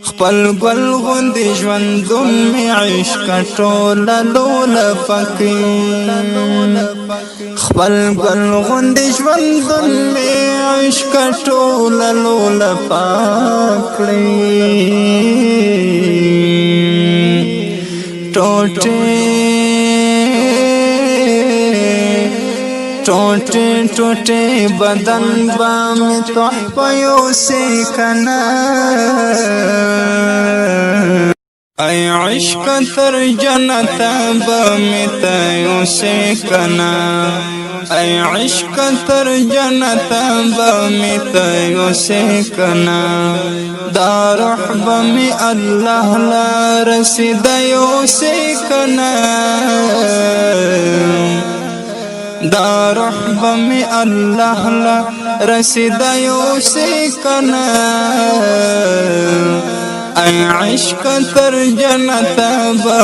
خپل ګل غوندې ژوندون مې عشق ټوله لوله پکې خپل ګل غوندې ژوندون مې عشق ټوله لوله پکړې ټوټه ټوټه بدن با میں تحفیو سے کنا اے عشق تر جنت با میں تیو سے کنا اے عشق تر جنت با میں تیو سے کنا دا رحب میں اللہ لا رسیدیو سے کنا دا رحب میں اللہ لا رسیدیو سے کنا اے عشق تر جنت با